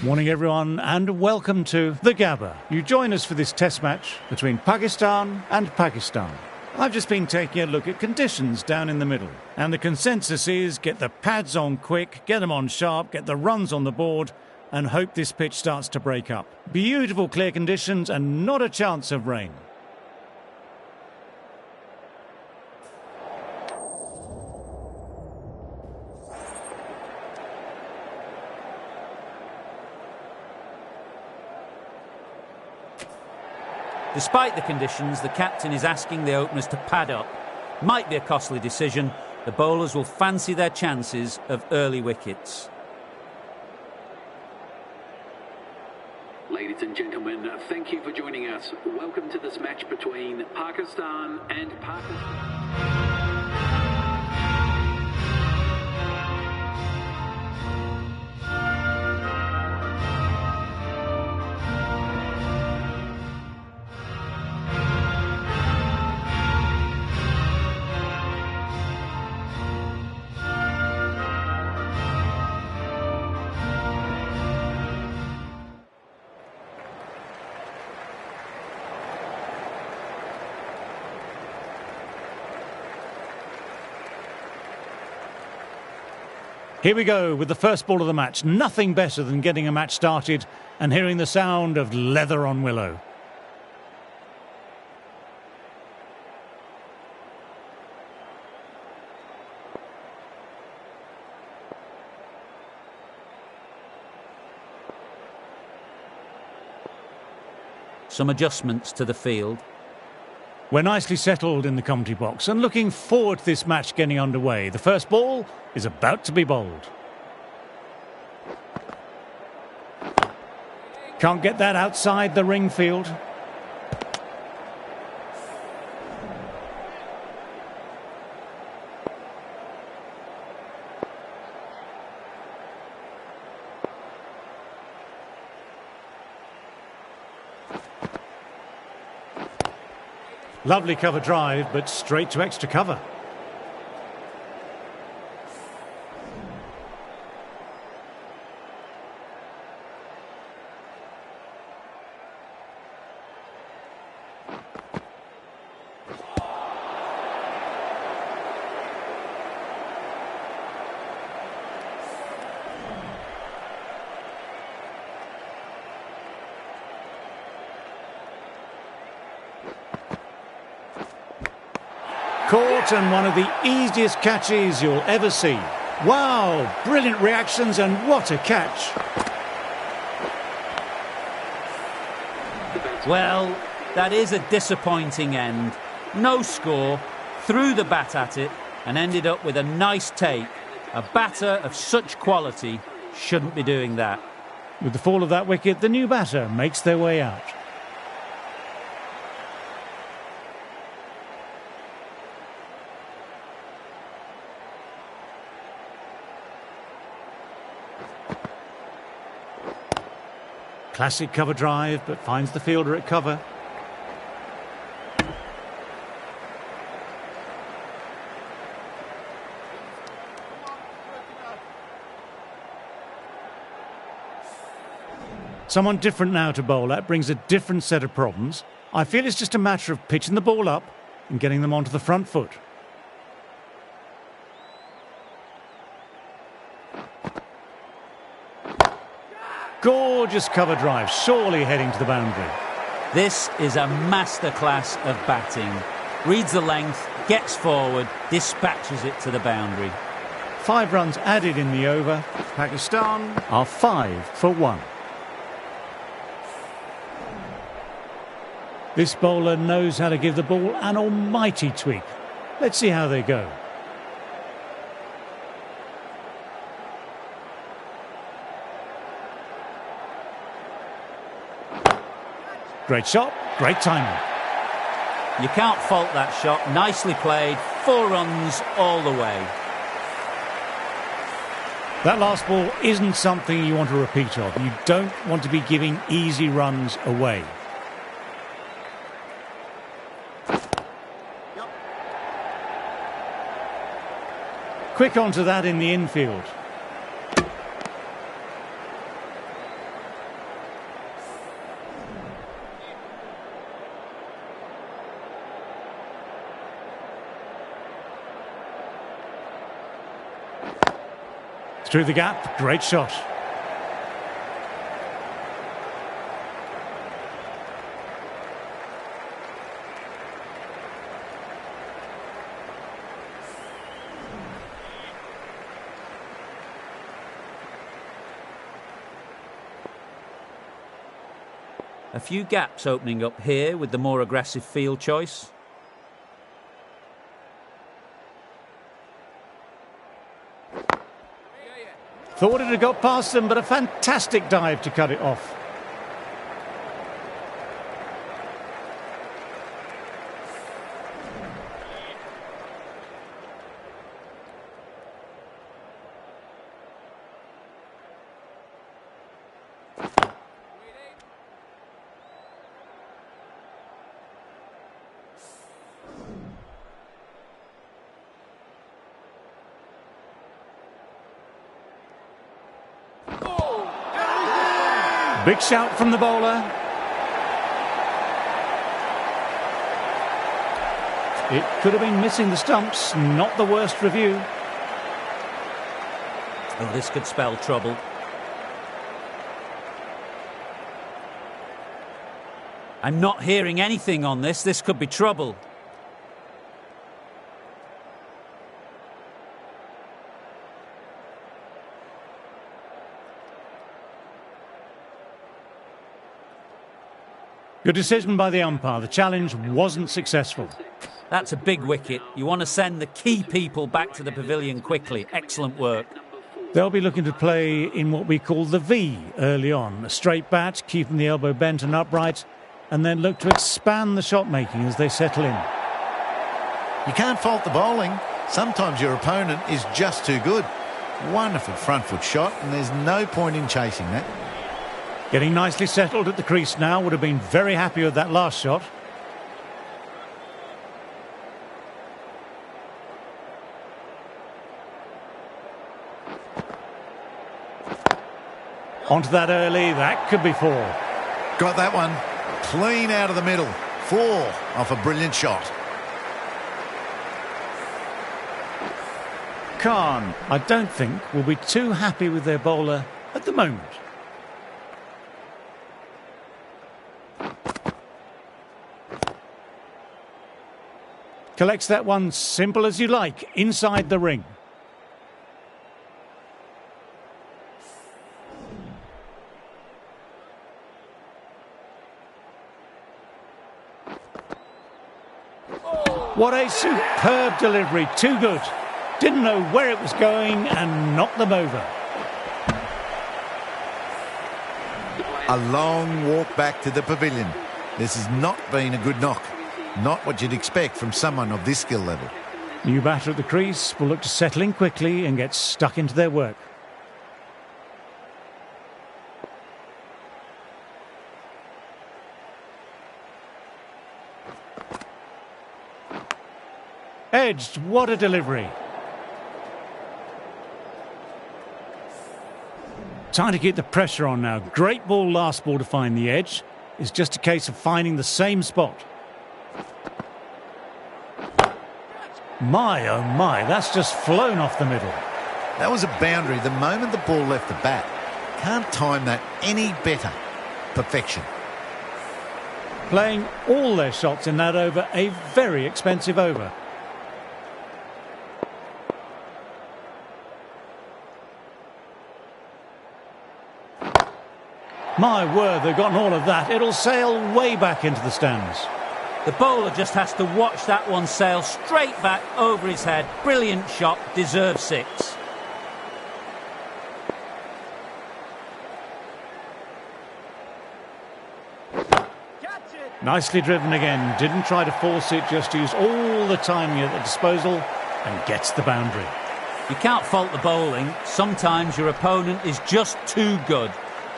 Morning everyone and welcome to The Gabba. You join us for this test match between Pakistan and Pakistan. I've just been taking a look at conditions down in the middle, and the consensus is get the pads on quick, get them on sharp, get the runs on the board and hope this pitch starts to break up. Beautiful clear conditions and not a chance of rain. Despite the conditions, the captain is asking the openers to pad up. Might be a costly decision. The bowlers will fancy their chances of early wickets. Ladies and gentlemen, thank you for joining us. Welcome to this match between Pakistan and Pakistan. Here we go with the first ball of the match. Nothing better than getting a match started and hearing the sound of leather on willow. Some adjustments to the field. We're nicely settled in the commentary box and looking forward to this match getting underway. The first ball is about to be bowled. Can't get that outside the ring field. Lovely cover drive, but straight to extra cover. Caught, and one of the easiest catches you'll ever see. Wow, brilliant reactions and what a catch. Well, that is a disappointing end. No score, threw the bat at it and ended up with a nice take. A batter of such quality shouldn't be doing that. With the fall of that wicket, the new batter makes their way out. Classic cover drive, but finds the fielder at cover. Someone different now to bowl at brings a different set of problems. I feel it's just a matter of pitching the ball up and getting them onto the front foot. Gorgeous cover drive, surely heading to the boundary. This is a masterclass of batting. Reads the length, gets forward, dispatches it to the boundary. 5 runs added in the over. Pakistan are 5 for 1. This bowler knows how to give the ball an almighty tweak. Let's see how they go. Great shot, great timing. You can't fault that shot. Nicely played. 4 runs all the way. That last ball isn't something you want to repeat of. You don't want to be giving easy runs away. Quick onto that in the infield. Through the gap, great shot. A few gaps opening up here with the more aggressive field choice. Thought it had got past them, but a fantastic dive to cut it off. Big shout from the bowler. It could have been missing the stumps, not the worst review. Oh, this could spell trouble. I'm not hearing anything on this. This could be trouble. Good decision by the umpire. The challenge wasn't successful. That's a big wicket. You want to send the key people back to the pavilion quickly. Excellent work. They'll be looking to play in what we call the V early on. A straight bat, keeping the elbow bent and upright, and then look to expand the shot making as they settle in. You can't fault the bowling. Sometimes your opponent is just too good. Wonderful front foot shot, and there's no point in chasing that. Getting nicely settled at the crease now. Would have been very happy with that last shot. Onto that early. That could be 4. Got that one. Clean out of the middle. 4 off a brilliant shot. Khan, I don't think, will be too happy with their bowler at the moment. Collects that one simple as you like, inside the ring. What a superb delivery, too good. Didn't know where it was going and knocked them over. A long walk back to the pavilion. This has not been a good knock. Not what you'd expect from someone of this skill level. New batter at the crease will look to settle in quickly and get stuck into their work. Edged, what a delivery. Time to keep the pressure on now. Great ball last ball to find the edge. It's just a case of finding the same spot. My, oh my, that's just flown off the middle. That was a boundary the moment the ball left the bat. Can't time that any better. Perfection. Playing all their shots in that over, a very expensive over. My word, they've gotten all of that. It'll sail way back into the stands. The bowler just has to watch that one sail straight back over his head. Brilliant shot, deserves 6. Nicely driven again. Didn't try to force it, just used all the timing at the disposal and gets the boundary. You can't fault the bowling. Sometimes your opponent is just too good.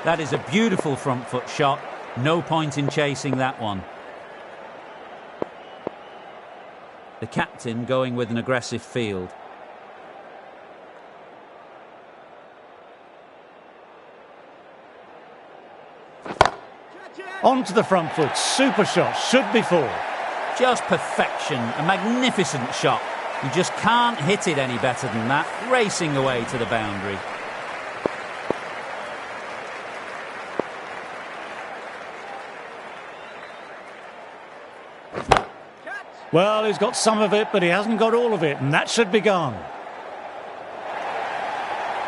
That is a beautiful front foot shot. No point in chasing that one. The captain going with an aggressive field. On to the front foot. Super shot. Should be 4. Just perfection. A magnificent shot. You just can't hit it any better than that, racing away to the boundary. Well, he's got some of it, but he hasn't got all of it, and that should be gone.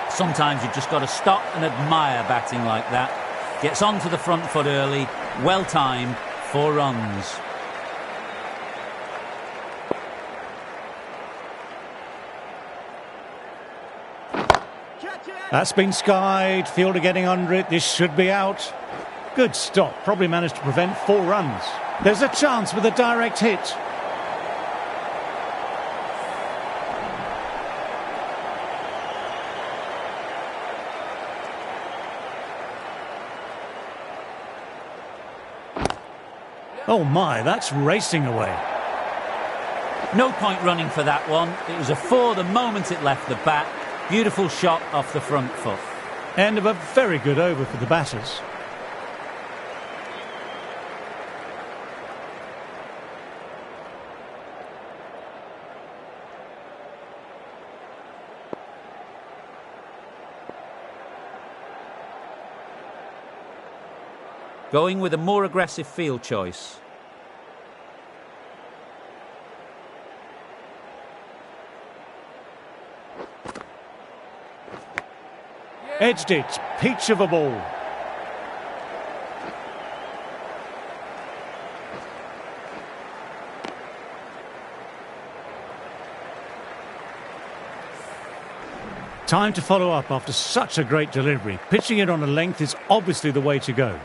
Sometimes you've just got to stop and admire batting like that. Gets onto the front foot early, well timed, 4 runs. That's been skied, fielder getting under it, this should be out. Good stop, probably managed to prevent 4 runs. There's a chance with a direct hit. Oh my, that's racing away. No point running for that one. It was a 4 the moment it left the bat. Beautiful shot off the front foot. End of a very good over for the batters. Going with a more aggressive field choice. Edged it, peach of a ball. Time to follow up after such a great delivery. Pitching it on a length is obviously the way to go.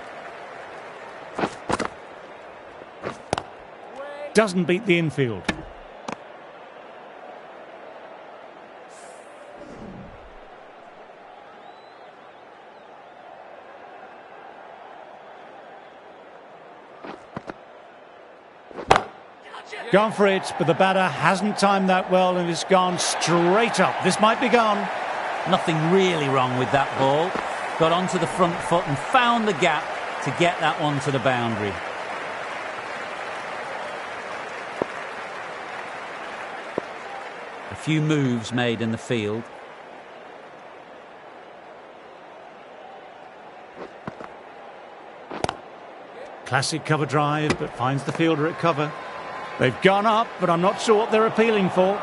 Doesn't beat the infield. Gone for it, but the batter hasn't timed that well and it's gone straight up. This might be gone. Nothing really wrong with that ball. Got onto the front foot and found the gap to get that one to the boundary. A few moves made in the field. Classic cover drive, but finds the fielder at cover. They've gone up, but I'm not sure what they're appealing for.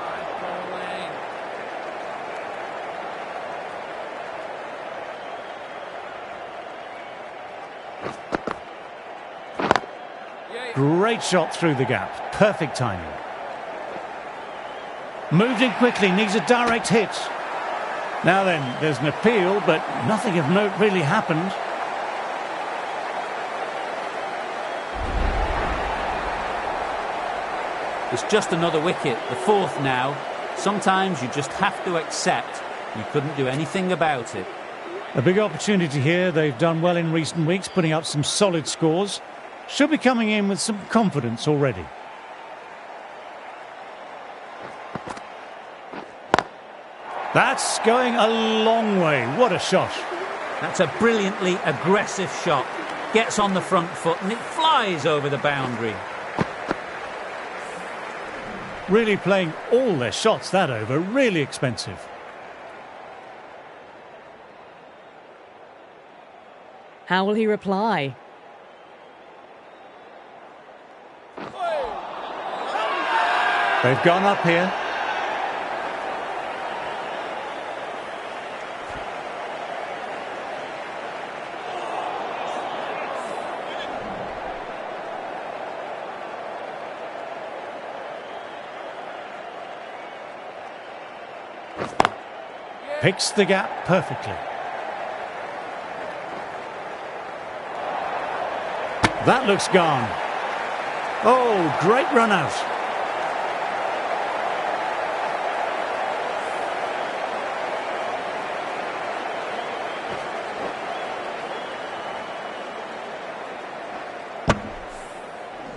Great shot through the gap. Perfect timing. Moved in quickly, needs a direct hit. Now then, there's an appeal, but nothing of note really happened. It's just another wicket, the 4th now. Sometimes you just have to accept you couldn't do anything about it. A big opportunity here. They've done well in recent weeks, putting up some solid scores. Should be coming in with some confidence already. That's going a long way. What a shot. That's a brilliantly aggressive shot. Gets on the front foot and it flies over the boundary. Really playing all their shots that over. Really expensive. How will he reply? They've gone up here. Picks the gap perfectly. That looks gone. Oh, great run out.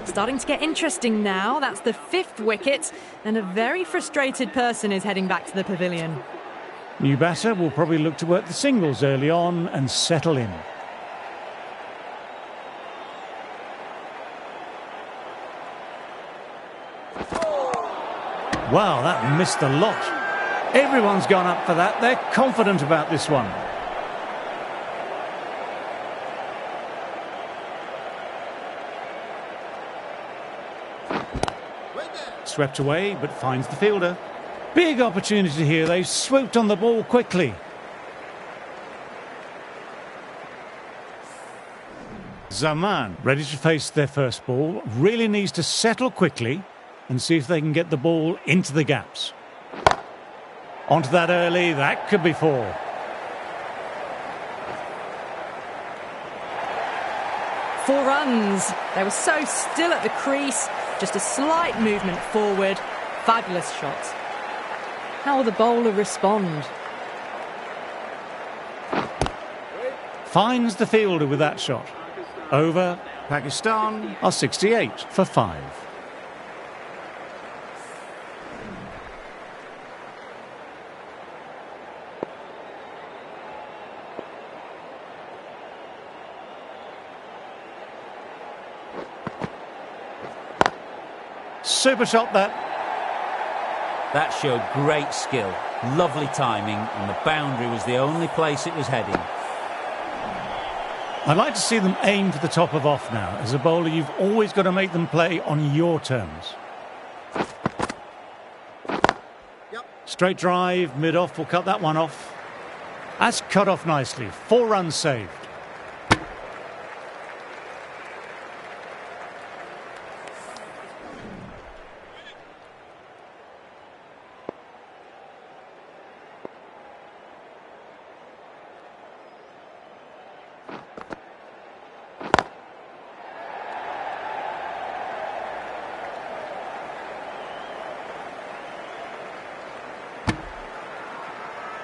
Starting to get interesting now. That's the 5th wicket, and a very frustrated person is heading back to the pavilion. New batter will probably look to work the singles early on and settle in. Wow, that missed a lot. Everyone's gone up for that. They're confident about this one. Swept away, but finds the fielder. Big opportunity here. They've swooped on the ball quickly. Zaman, ready to face their first ball, really needs to settle quickly and see if they can get the ball into the gaps. Onto that early, that could be 4. Four runs. They were so still at the crease. Just a slight movement forward. Fabulous shot. How will the bowler respond? Finds the fielder with that shot. Over, Pakistan are 68 for 5. Super shot that. That showed great skill, lovely timing, and the boundary was the only place it was heading. I'd like to see them aim for the top of off now. As a bowler, you've always got to make them play on your terms. Straight drive, mid-off will cut that one off. That's cut off nicely. 4 runs saved.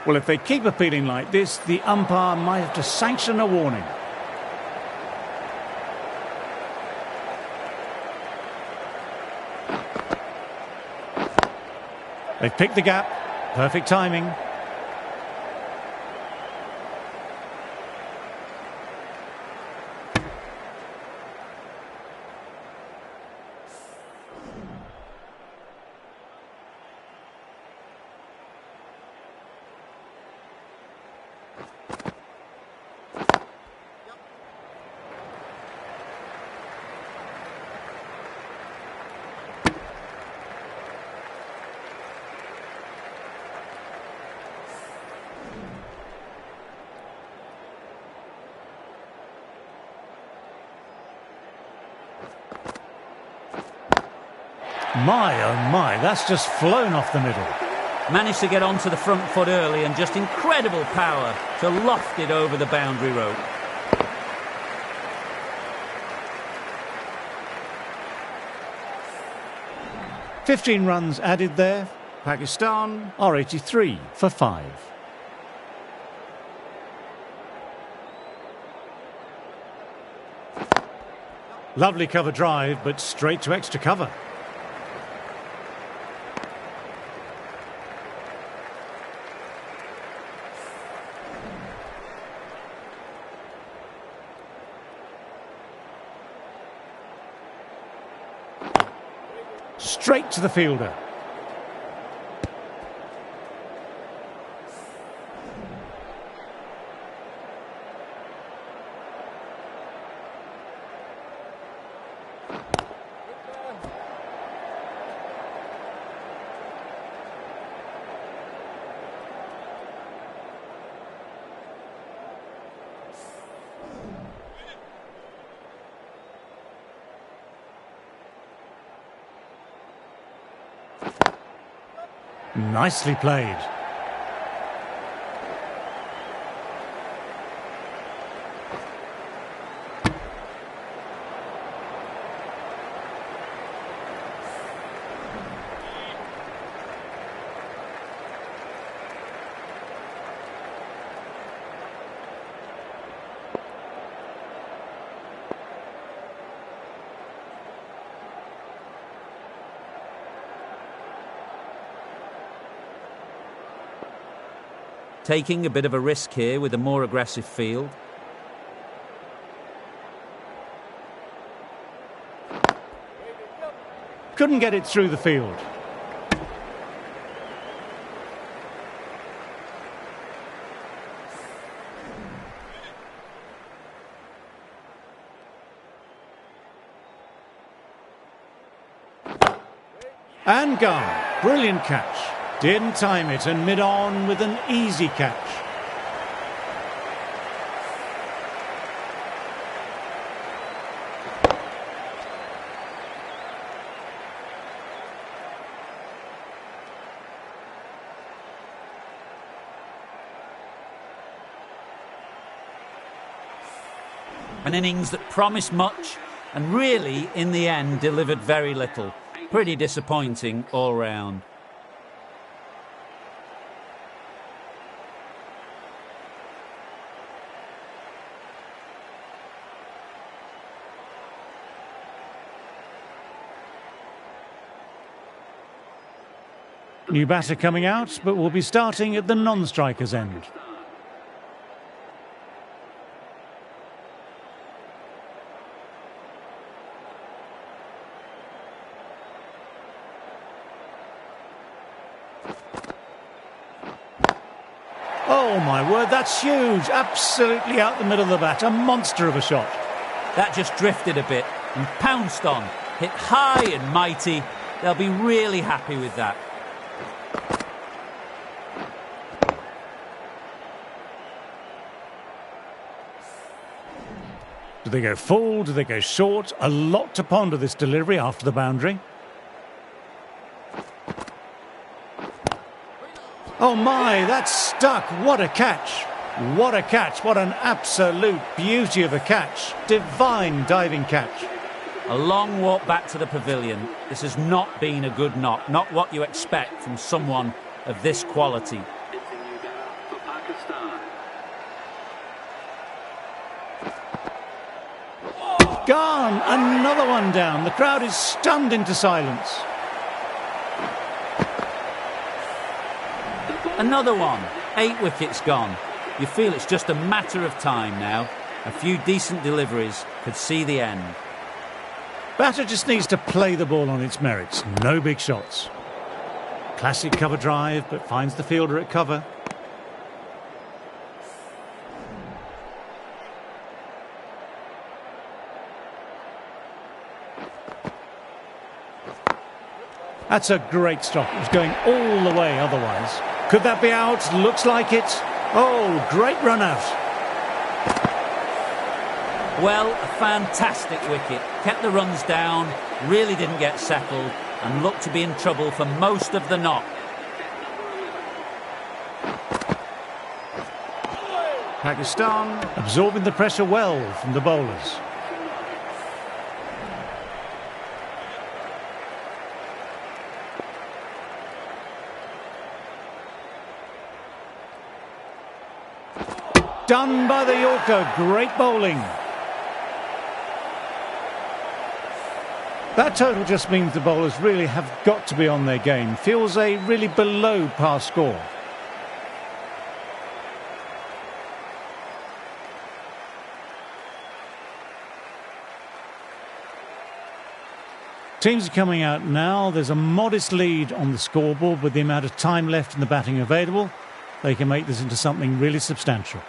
Well, if they keep appealing like this, the umpire might have to sanction a warning. They've picked the gap. Perfect timing. My, oh my, that's just flown off the middle. Managed to get onto the front foot early and just incredible power to loft it over the boundary rope. "15 runs added there. Pakistan are 83 for 5. Lovely cover drive, but straight to extra cover. Straight to the fielder. Nicely played. Taking a bit of a risk here with a more aggressive field. Couldn't get it through the field. And gone. Brilliant catch. Didn't time it and mid-on with an easy catch. An innings that promised much and really, in the end, delivered very little. Pretty disappointing all round. New batter coming out, but will be starting at the non-striker's end. Oh my word, that's huge. Absolutely out the middle of the bat. A monster of a shot. That just drifted a bit and pounced on. Hit high and mighty. They'll be really happy with that. Do they go full? Do they go short? A lot to ponder this delivery after the boundary. Oh my, that's stuck. What a catch. What a catch. What an absolute beauty of a catch. Divine diving catch. A long walk back to the pavilion. This has not been a good knock. Not what you expect from someone of this quality. For Pakistan. Gone. Another one down. The crowd is stunned into silence. Another one. 8 wickets gone. You feel it's just a matter of time now. A few decent deliveries could see the end. Batter just needs to play the ball on its merits. No big shots. Classic cover drive, but finds the fielder at cover. That's a great stop. It was going all the way otherwise. Could that be out? Looks like it. Oh, great run out. Well, a fantastic wicket. Kept the runs down, really didn't get settled, and looked to be in trouble for most of the knock. Pakistan absorbing the pressure well from the bowlers. Done by the Yorker. Great bowling. That total just means the bowlers really have got to be on their game. Feels a really below par score. Teams are coming out now. There's a modest lead on the scoreboard with the amount of time left in the batting available. They can make this into something really substantial.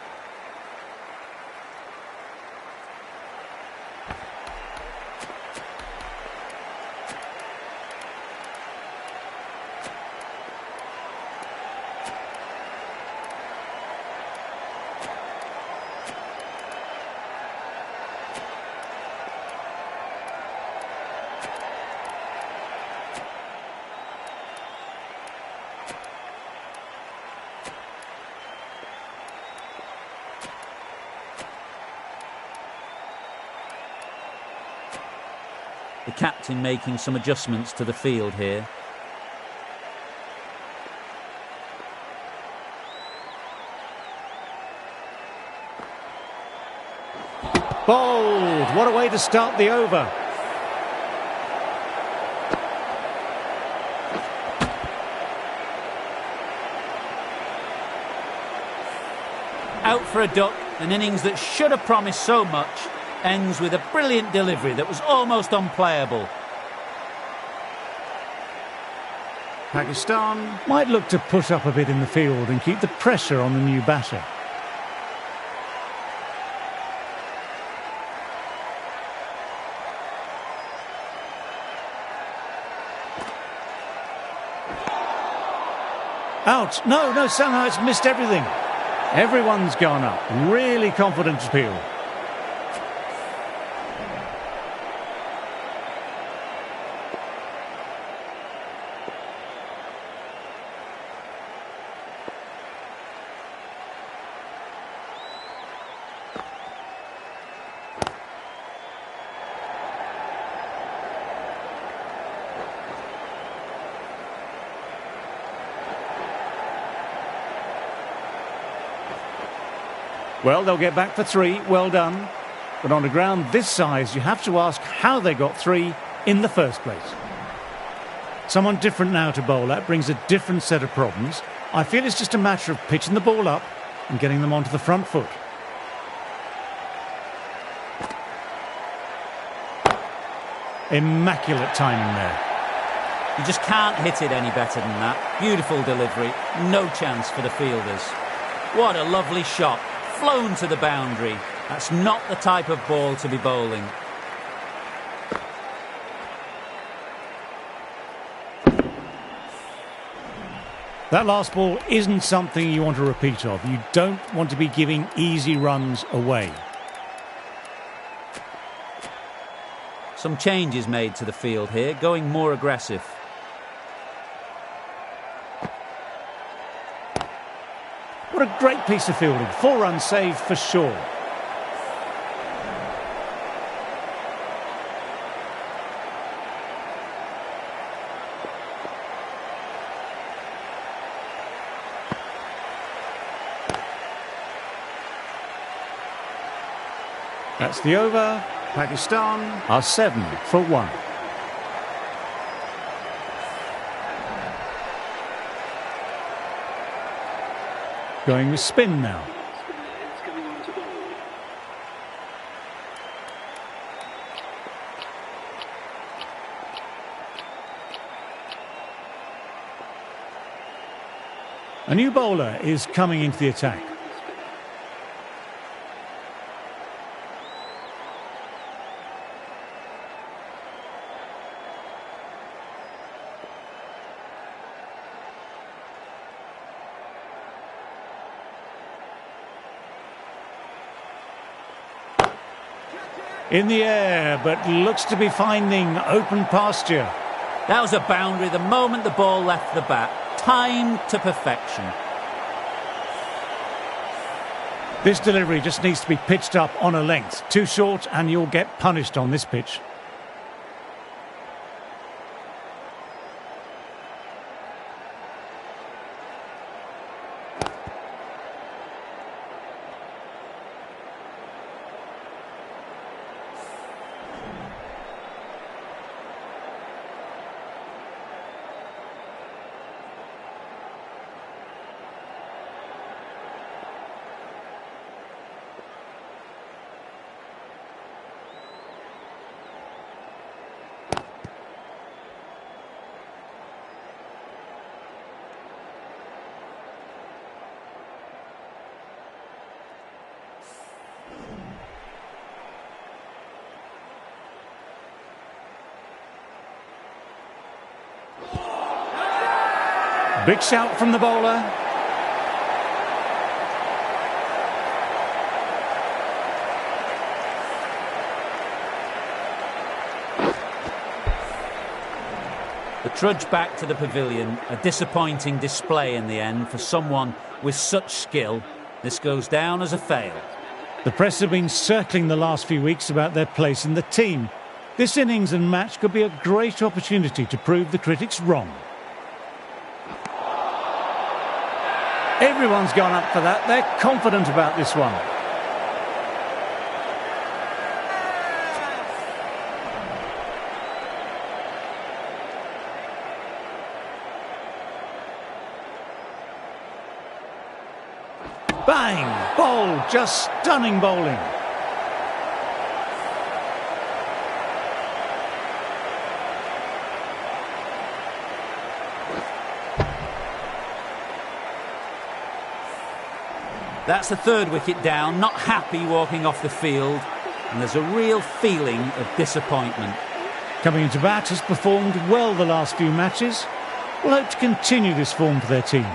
The captain making some adjustments to the field here. Bowled. What a way to start the over. Out for a duck, an innings that should have promised so much, ends with a brilliant delivery that was almost unplayable. Pakistan might look to push up a bit in the field and keep the pressure on the new batter. Out. No, no, somehow it's missed everything. Everyone's gone up. Really confident appeal. Well, they'll get back for 3. Well done. But on a ground this size, you have to ask how they got 3 in the first place. Someone different now to bowl at brings a different set of problems. I feel it's just a matter of pitching the ball up and getting them onto the front foot. Immaculate timing there. You just can't hit it any better than that. Beautiful delivery. No chance for the fielders. What a lovely shot. Flown to the boundary. That's not the type of ball to be bowling. That last ball isn't something you want to repeat of. You don't want to be giving easy runs away. Some changes made to the field here, going more aggressive. What a great piece of fielding. 4 runs saved for sure. That's the over. Pakistan are 7 for 1. Going with spin now. It's coming on to bowl. A new bowler is coming into the attack. In the air, but looks to be finding open pasture. That was a boundary the moment the ball left the bat. Timed to perfection. This delivery just needs to be pitched up on a length. Too short and you'll get punished on this pitch. Big shout from the bowler. The trudge back to the pavilion, a disappointing display in the end for someone with such skill. This goes down as a fail. The press have been circling the last few weeks about their place in the team. This innings and match could be a great opportunity to prove the critics wrong. Everyone's gone up for that. They're confident about this one. Bang! Bowl, just stunning bowling. That's the 3rd wicket down, not happy walking off the field, and there's a real feeling of disappointment. Coming into bat, has performed well the last few matches. Will hope to continue this form for their team.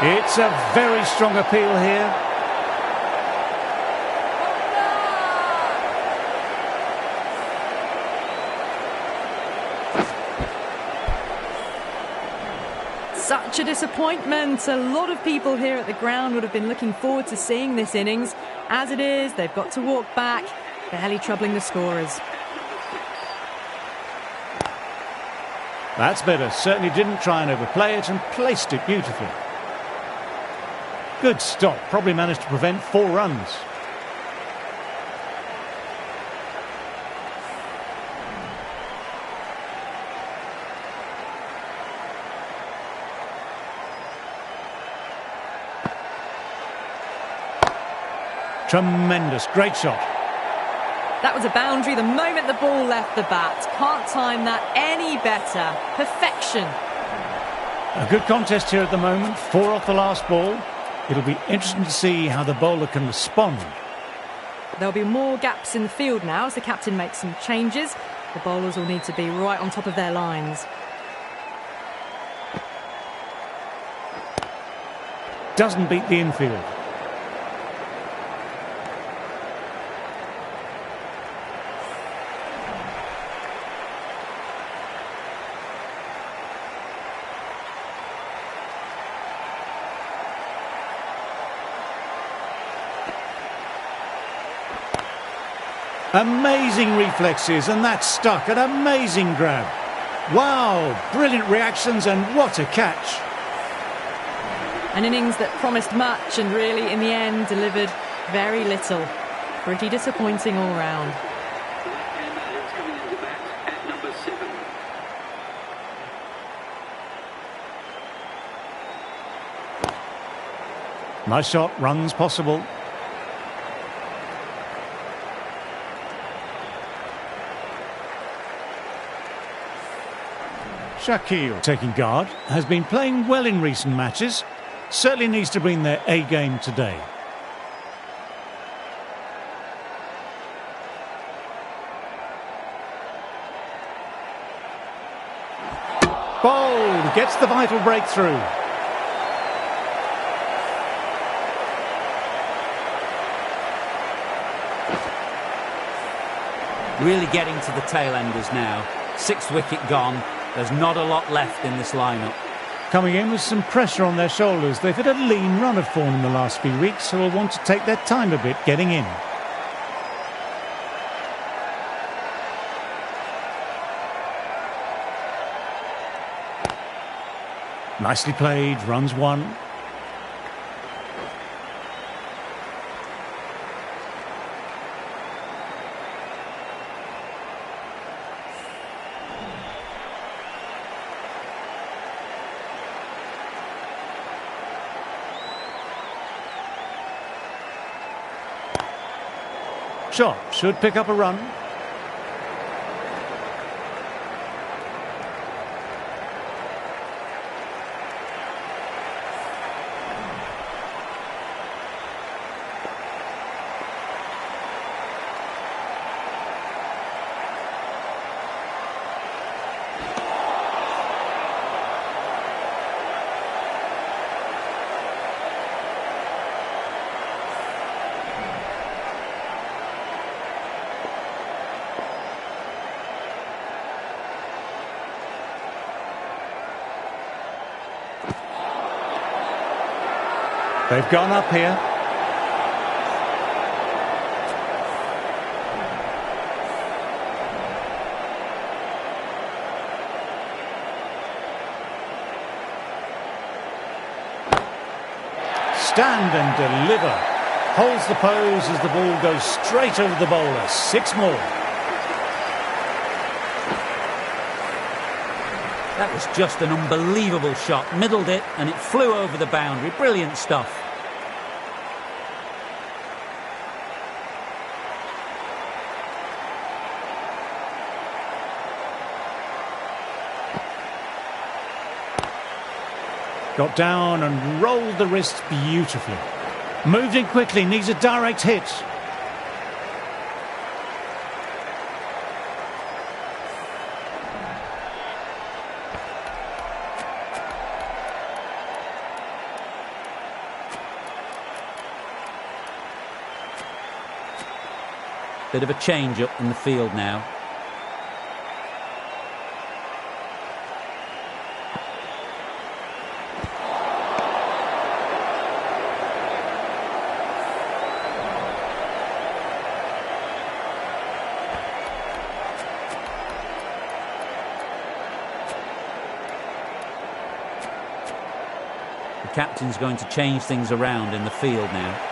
It's a very strong appeal here. Such a disappointment. A lot of people here at the ground would have been looking forward to seeing this innings. As it is, they've got to walk back, barely troubling the scorers. That's better. Certainly didn't try and overplay it and placed it beautifully. Good stop. Probably managed to prevent 4 runs. Tremendous. Great shot. That was a boundary the moment the ball left the bat. Can't time that any better. Perfection. A good contest here at the moment. 4 off the last ball. It'll be interesting to see how the bowler can respond. There'll be more gaps in the field now as the captain makes some changes. The bowlers will need to be right on top of their lines. Doesn't beat the infield. Amazing reflexes, and that stuck. An amazing grab. Wow, brilliant reactions, and what a catch. An innings that promised much and really, in the end, delivered very little. Pretty disappointing all round. Left-hander is coming into bat at number 7. Nice shot, runs possible. Shakil, taking guard, has been playing well in recent matches. Certainly needs to bring their A game today. Bowled, gets the vital breakthrough. Really getting to the tail enders now. 6th wicket gone. There's not a lot left in this lineup. Coming in with some pressure on their shoulders. They've had a lean run of form in the last few weeks, so will want to take their time a bit getting in. Nicely played, runs 1. Shot should pick up a run. They've gone up here. Stand and deliver. Holds the pose as the ball goes straight over the bowler. 6 more. That was just an unbelievable shot. Middled it and it flew over the boundary. Brilliant stuff. Got down and rolled the wrist beautifully. Moved in quickly, needs a direct hit. Bit of a change-up in the field now. The captain's going to change things around in the field now.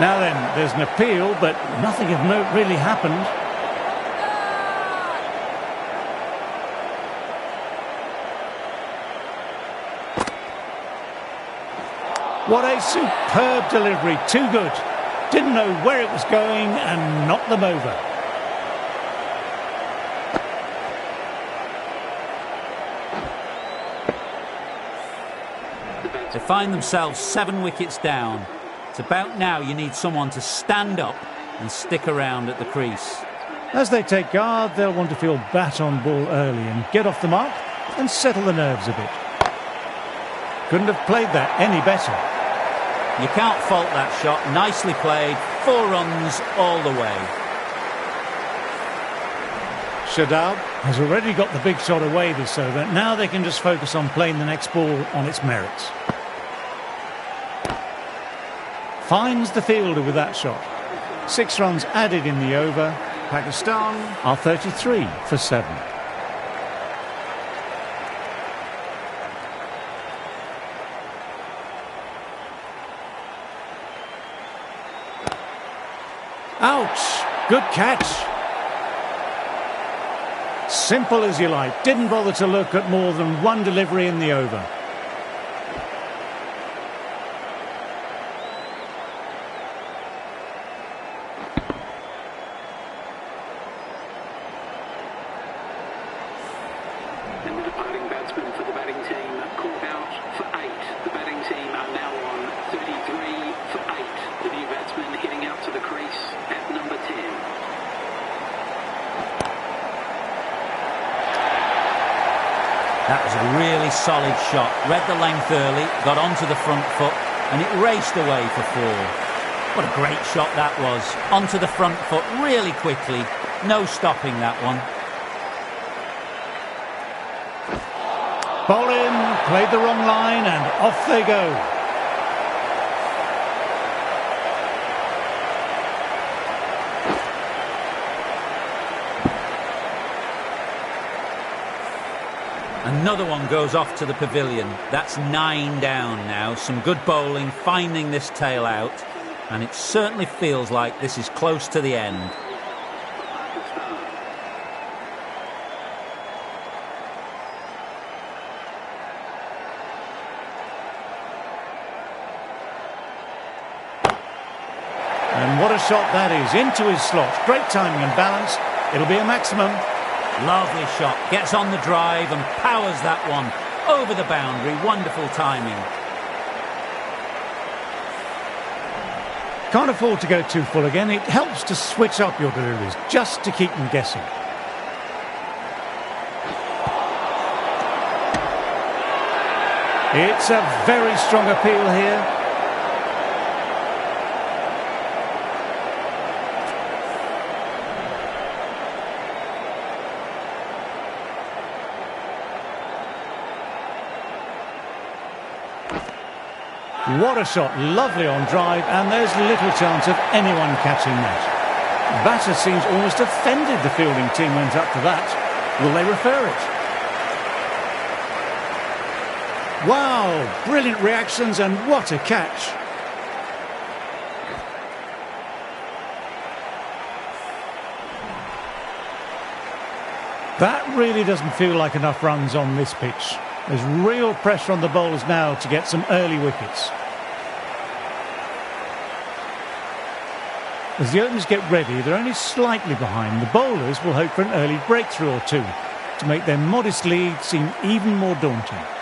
Now then, there's an appeal, but nothing of note really happened. What a superb delivery, too good. Didn't know where it was going and knocked them over. They find themselves 7 wickets down. It's about now you need someone to stand up and stick around at the crease. As they take guard, they'll want to feel bat on ball early and get off the mark and settle the nerves a bit. Couldn't have played that any better. You can't fault that shot. Nicely played. 4 runs all the way. Shadab has already got the big shot away this over. Now they can just focus on playing the next ball on its merits. Finds the fielder with that shot. 6 runs added in the over. Pakistan are 33 for 7. Ouch! Good catch. Simple as you like. Didn't bother to look at more than one delivery in the over. And the departing batsman for the batting team called out for 8. The batting team are now on 33 for 8. The new batsman hitting out to the crease at number 10. That was a really solid shot. Read the length early, got onto the front foot, and it raced away for 4. What a great shot that was. Onto the front foot really quickly. No stopping that one. Bowl in, played the wrong line, and off they go. Another one goes off to the pavilion. That's 9 down now. Some good bowling, finding this tail out, and it certainly feels like this is close to the end. And what a shot that is, into his slot. Great timing and balance. It'll be a maximum. Lovely shot. Gets on the drive and powers that one over the boundary. Wonderful timing. Can't afford to go too full again. It helps to switch up your deliveries, just to keep them guessing. It's a very strong appeal here. What a shot, lovely on drive, and there's little chance of anyone catching that. Batter seems almost offended the fielding team went up to that. Will they refer it? Wow, brilliant reactions and what a catch. That really doesn't feel like enough runs on this pitch. There's real pressure on the bowlers now to get some early wickets. As the openers get ready, they're only slightly behind. The bowlers will hope for an early breakthrough or two. to make their modest lead seem even more daunting.